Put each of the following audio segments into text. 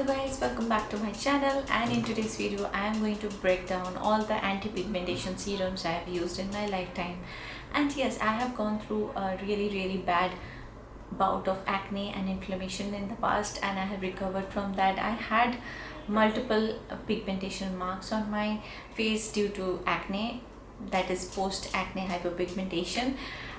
Hello guys, welcome back to my channel, and in today's video I am going to break down all the anti-pigmentation serums I have used in my lifetime. And yes, I have gone through a really bad bout of acne and inflammation in the past, and I have recovered from that. I had multiple pigmentation marks on my face due to acne, that is post acne hyperpigmentation.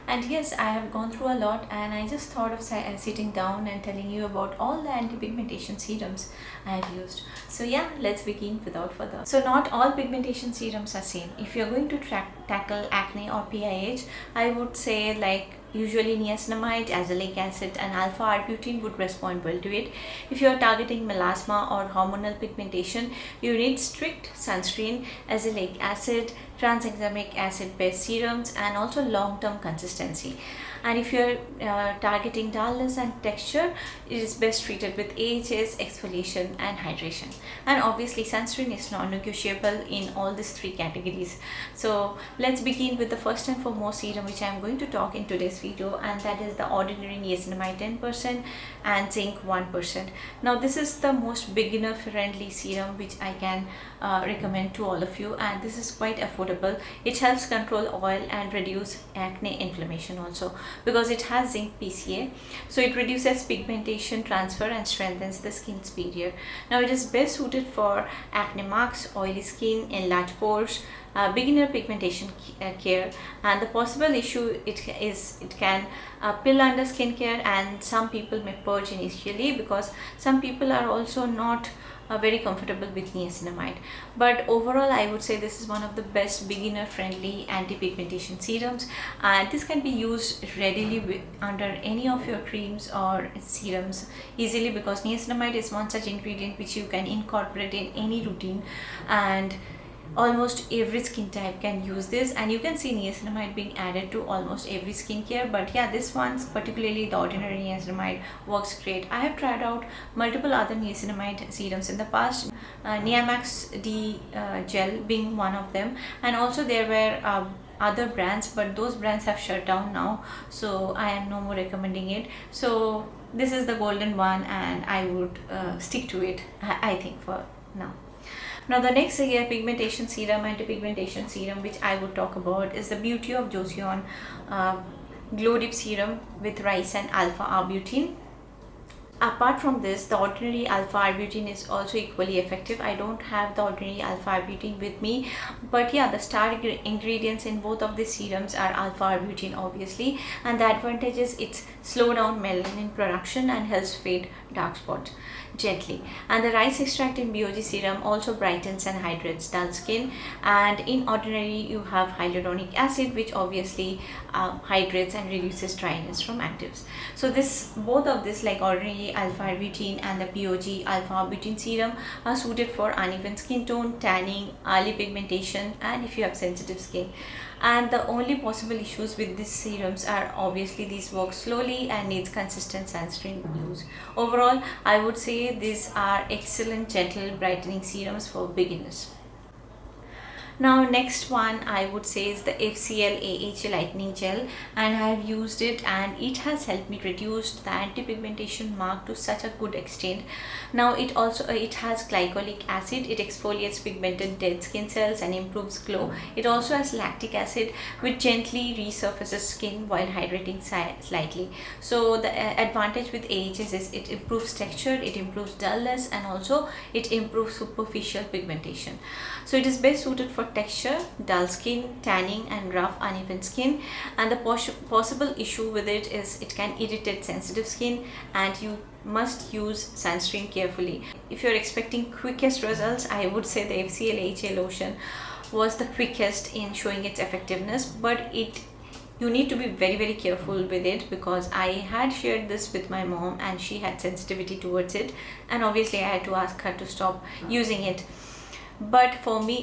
And yes, I have gone through a lot, and I just thought of sitting down and telling you about all the anti-pigmentation serums I have used. So yeah, let's begin without further. So not all pigmentation serums are same. If you're going to tackle acne or PIH, I would say like usually niacinamide, azelaic acid and alpha arbutin would respond well to it. If you are targeting melasma or hormonal pigmentation, you need strict sunscreen, azelaic acid, tranexamic acid based serums and also long-term consistency. And if you're targeting dullness and texture, it is best treated with AHAs, exfoliation and hydration. And obviously sunscreen is non-negotiable in all these three categories. So let's begin with the first and foremost serum which I am going to talk in today's video, and that is the ordinary niacinamide 10% and zinc 1%. Now this is the most beginner friendly serum which I can recommend to all of you, and this is quite affordable. It helps control oil and reduce acne inflammation also, because it has zinc PCA, so it reduces pigmentation transfer and strengthens the skin's barrier. Now it is best suited for acne marks, oily skin, enlarged pores, beginner pigmentation care. And the possible issue it can pill under skincare, and some people may purge initially because some people are also not very comfortable with niacinamide. But overall I would say this is one of the best beginner friendly anti-pigmentation serums, and this can be used readily under any of your creams or serums easily, because niacinamide is one such ingredient which you can incorporate in any routine, and almost every skin type can use this. And you can see niacinamide being added to almost every skincare, but yeah, this one's particularly the ordinary niacinamide works great. I have tried out multiple other niacinamide serums in the past, Niamax D gel being one of them, and also there were other brands, but those brands have shut down now, so I am no more recommending it. So this is the golden one, and I would stick to it, I think, for now. Now the next pigmentation serum, anti-pigmentation serum which I would talk about is the Beauty of Joseon Glow Dip Serum with rice and alpha arbutin. Apart from this, the ordinary alpha arbutin is also equally effective. I don't have the ordinary alpha arbutin with me, but yeah, the star ingredients in both of these serums are alpha arbutin obviously, and the advantage is it's slow down melanin production and helps fade dark spots gently. And the rice extract in BOG serum also brightens and hydrates dull skin, and in ordinary you have hyaluronic acid which obviously hydrates and reduces dryness from actives. So both of this, like ordinary alpha arbutin and the BOG alpha arbutin serum, are suited for uneven skin tone, tanning, early pigmentation, and if you have sensitive skin. And the only possible issues with these serums are obviously these work slowly and needs consistent sunscreen use. Overall, I would say these are excellent gentle brightening serums for beginners. Now next one I would say is the FCL AH Lightening Gel, and I have used it and it has helped me reduce the anti-pigmentation mark to such a good extent. Now it has glycolic acid, it exfoliates pigmented dead skin cells and improves glow. It also has lactic acid which gently resurfaces skin while hydrating slightly. So the advantage with AHs is it improves texture, it improves dullness, and also it improves superficial pigmentation. So it is best suited for texture, dull skin, tanning and rough uneven skin. And the possible issue with it is it can irritate sensitive skin, and you must use sunscreen carefully. If you're expecting quickest results, I would say the FCL AHA lotion was the quickest in showing its effectiveness, but you need to be very careful with it, because I had shared this with my mom and she had sensitivity towards it, and obviously I had to ask her to stop using it. But for me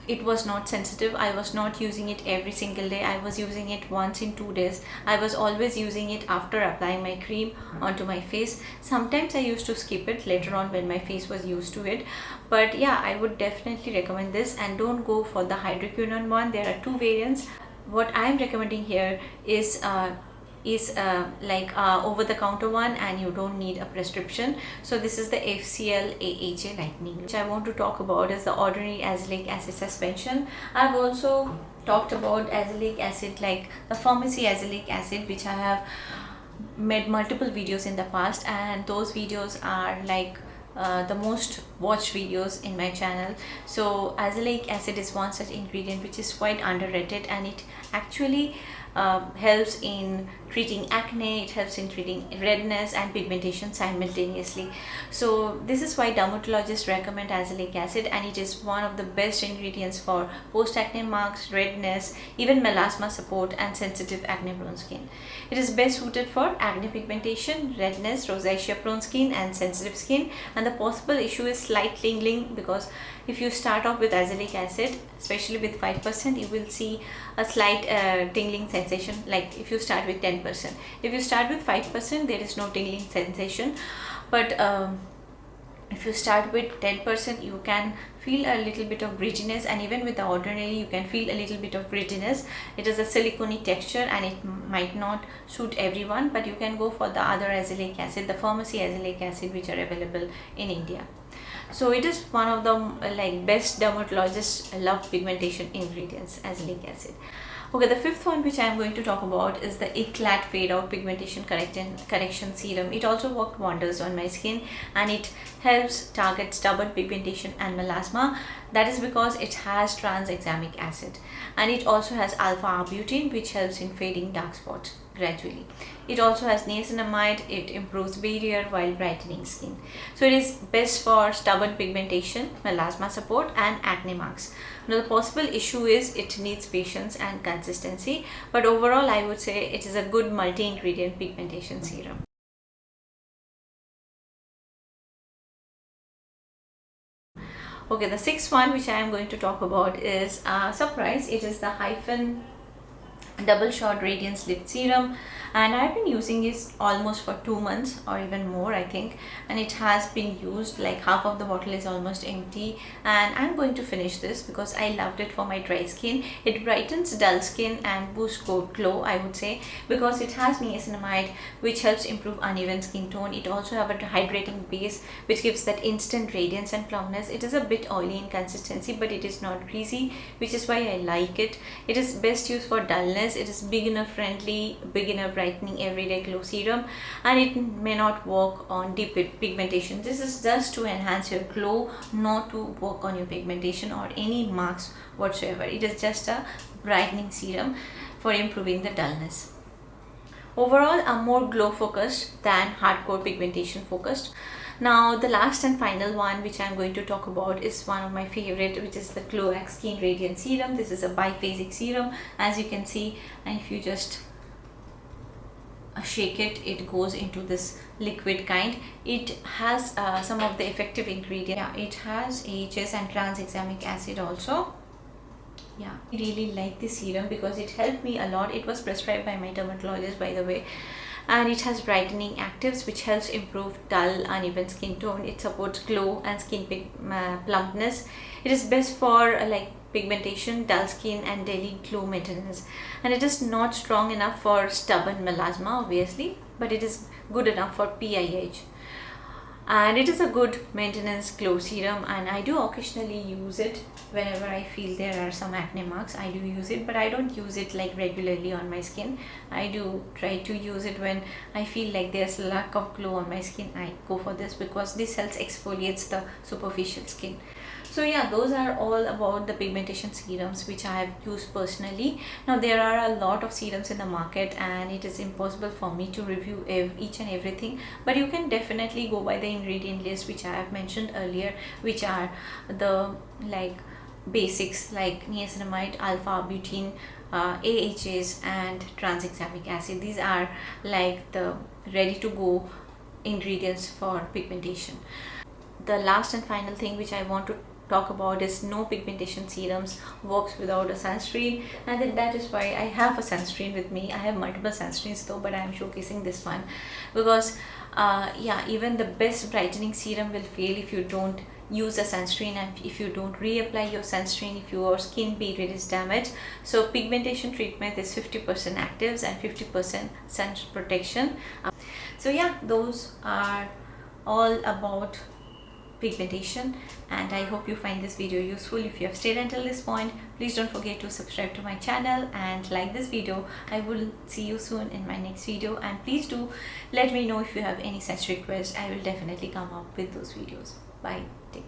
it was not sensitive. I was not using it every single day. I was using it once in 2 days. I was always using it after applying my cream onto my face. Sometimes I used to skip it later on when my face was used to it. But yeah, I would definitely recommend this, and don't go for the hydroquinone one. There are two variants. What I am recommending here is is over the counter one and you don't need a prescription. So this is the FCL AHA Lightening. Which I want to talk about is the ordinary azelaic acid suspension. I've also talked about azelaic acid, like the pharmacy azelaic acid, which I have made multiple videos in the past, and those videos are like the most watched videos in my channel. So azelaic acid is one such ingredient which is quite underrated, and it actually helps in treating acne, it helps in treating redness and pigmentation simultaneously. So this is why dermatologists recommend azelaic acid, and it is one of the best ingredients for post acne marks, redness, even melasma support and sensitive acne prone skin. It is best suited for acne pigmentation, redness, rosacea prone skin and sensitive skin. And the possible issue is slight tingling, because if you start off with azelaic acid, especially with 5%, you will see a slight tingling sensation. Like if you start with 10%, if you start with 5%, there is no tingling sensation. But if you start with 10%, you can feel a little bit of grittiness, and even with the ordinary you can feel a little bit of grittiness. It is a silicone texture and it might not suit everyone, but you can go for the other azelaic acid, the pharmacy azelaic acid, which are available in India. So it is one of the best dermatologists love pigmentation ingredients, azelaic acid. Okay, the fifth one which I am going to talk about is the eclat fade out pigmentation correction serum. It also worked wonders on my skin, and it helps target stubborn pigmentation and melasma. That is because it has tranexamic acid, and it also has alpha arbutin, which helps in fading dark spots gradually. It also has niacinamide. It improves barrier while brightening skin. So it is best for stubborn pigmentation, melasma support and acne marks. Now the possible issue is it needs patience and consistency, but overall I would say it is a good multi-ingredient pigmentation serum. Okay, the sixth one which I am going to talk about is surprise. It is the Hyphen double shot radiance lift serum, and I've been using it almost for 2 months or even more, I think, and it has been used, like half of the bottle is almost empty, and I'm going to finish this because I loved it for my dry skin. It brightens dull skin and boosts glow, I would say, because it has niacinamide, which helps improve uneven skin tone. It also have a hydrating base which gives that instant radiance and plumpness. It is a bit oily in consistency, but it is not greasy, which is why I like it. It is best used for dullness. It is beginner friendly, beginner brightening everyday glow serum, and it may not work on deep pigmentation. This is just to enhance your glow, not to work on your pigmentation or any marks whatsoever. It is just a brightening serum for improving the dullness. Overall, I'm more glow focused than hardcore pigmentation focused. Now the last and final one which I'm going to talk about is one of my favorite, which is the gloakt skin radiant serum. This is a biphasic serum, as you can see, and if you just shake it, it goes into this liquid kind. It has some of the effective ingredients. Yeah, it has AHS and tranexamic acid also. Yeah, I really like this serum because it helped me a lot. It was prescribed by my dermatologist, by the way, and it has brightening actives which helps improve dull uneven skin tone. It supports glow and skin plumpness. It is best for pigmentation, dull skin and daily glow maintenance, and it is not strong enough for stubborn melasma obviously, but it is good enough for PIH, and it is a good maintenance glow serum. And I do occasionally use it whenever I feel there are some acne marks. I do use it, but I don't use it like regularly on my skin. I do try to use it when I feel like there's lack of glow on my skin. I go for this because this helps exfoliates the superficial skin. So yeah, those are all about the pigmentation serums which I have used personally. Now there are a lot of serums in the market, and it is impossible for me to review each and everything, but you can definitely go by the ingredient list which I have mentioned earlier, which are the basics like niacinamide, alpha arbutin, AHAs and tranexamic acid. These are like the ready to go ingredients for pigmentation. The last and final thing which I want to talk about is no pigmentation serums works without a sunscreen, and then that is why I have a sunscreen with me. I have multiple sunscreens though, but I am showcasing this one because yeah, even the best brightening serum will fail if you don't use a sunscreen, and if you don't reapply your sunscreen, if your skin barrier is damaged. So pigmentation treatment is 50% actives and 50% sun protection. So yeah, those are all about pigmentation, and I hope you find this video useful. If you have stayed until this point, please don't forget to subscribe to my channel and like this video. I will see you soon in my next video, and please do let me know if you have any such requests. I will definitely come up with those videos. Bye. Take care.